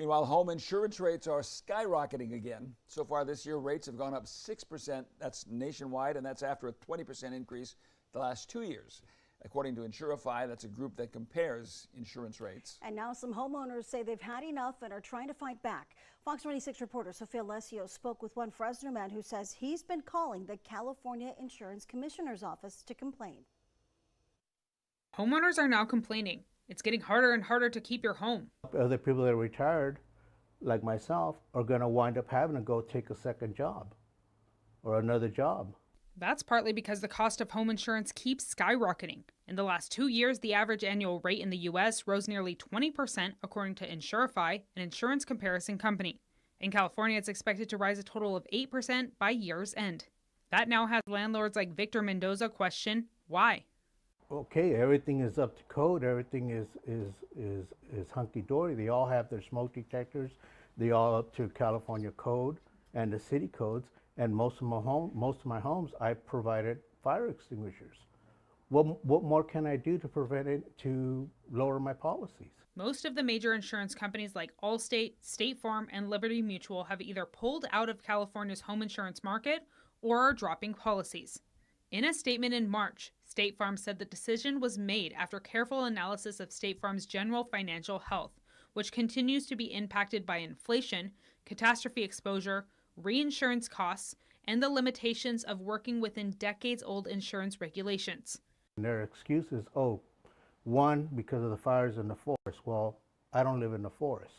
Meanwhile, home insurance rates are skyrocketing again. So far this year, rates have gone up 6%. That's nationwide, and that's after a 20% increase the last 2 years. According to Insurify, that's a group that compares insurance rates. And now some homeowners say they've had enough and are trying to fight back. Fox 26 reporter Sophia Alessio spoke with one Fresno man who says he's been calling the California Insurance Commissioner's office to complain. Homeowners are now complaining. It's getting harder and harder to keep your home. Other people that are retired, like myself, are going to wind up having to go take a second job or another job. That's partly because the cost of home insurance keeps skyrocketing. In the last 2 years, the average annual rate in the U.S. rose nearly 20%, according to Insurify, an insurance comparison company. In California, it's expected to rise a total of 8% by year's end. That now has landlords like Victor Mendoza question why. Okay, everything is up to code. Everything is hunky-dory. They all have their smoke detectors. They all up to California code and the city codes. And most of my homes, I provided fire extinguishers. What more can I do to prevent it, to lower my policies? Most of the major insurance companies like Allstate, State Farm, and Liberty Mutual have either pulled out of California's home insurance market or are dropping policies. In a statement in March, State Farm said the decision was made after careful analysis of State Farm's general financial health, which continues to be impacted by inflation, catastrophe exposure, reinsurance costs, and the limitations of working within decades-old insurance regulations. And their excuse is, oh, one, because of the fires in the forest. Well, I don't live in the forest.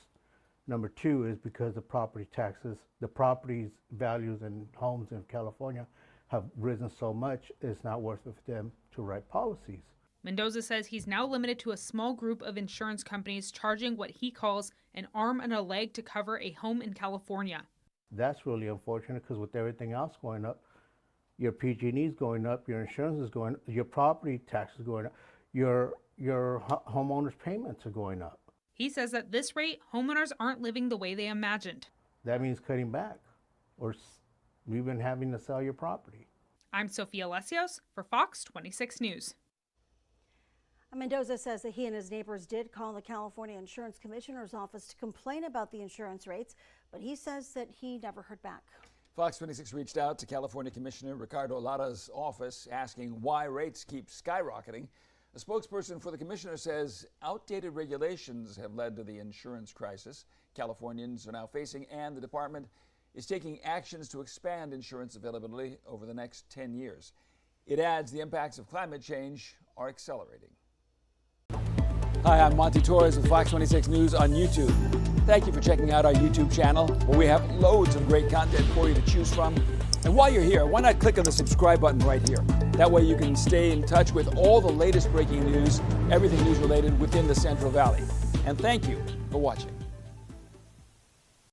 Number two is because of property taxes. The property values in homes in California have risen so much, it's not worth it for them to write policies. Mendoza says he's now limited to a small group of insurance companies charging what he calls an arm and a leg to cover a home in California. That's really unfortunate because with everything else going up, your PG&E is going up, your insurance is going up, your property tax is going up, your homeowners payments are going up. He says at this rate, homeowners aren't living the way they imagined. That means cutting back or even having to sell your property. I'm Sophia Alessios for Fox 26 News. Mendoza says that he and his neighbors did call the California Insurance Commissioner's office to complain about the insurance rates, but he says that he never heard back. Fox 26 reached out to California Commissioner Ricardo Lara's office asking why rates keep skyrocketing. A spokesperson for the commissioner says outdated regulations have led to the insurance crisis Californians are now facing, and the department is taking actions to expand insurance availability over the next 10 years. It adds the impacts of climate change are accelerating. Hi, I'm Monty Torres with Fox 26 News on YouTube. Thank you for checking out our YouTube channel, where we have loads of great content for you to choose from. And while you're here, why not click on the subscribe button right here? That way you can stay in touch with all the latest breaking news, everything news related within the Central Valley. And thank you for watching.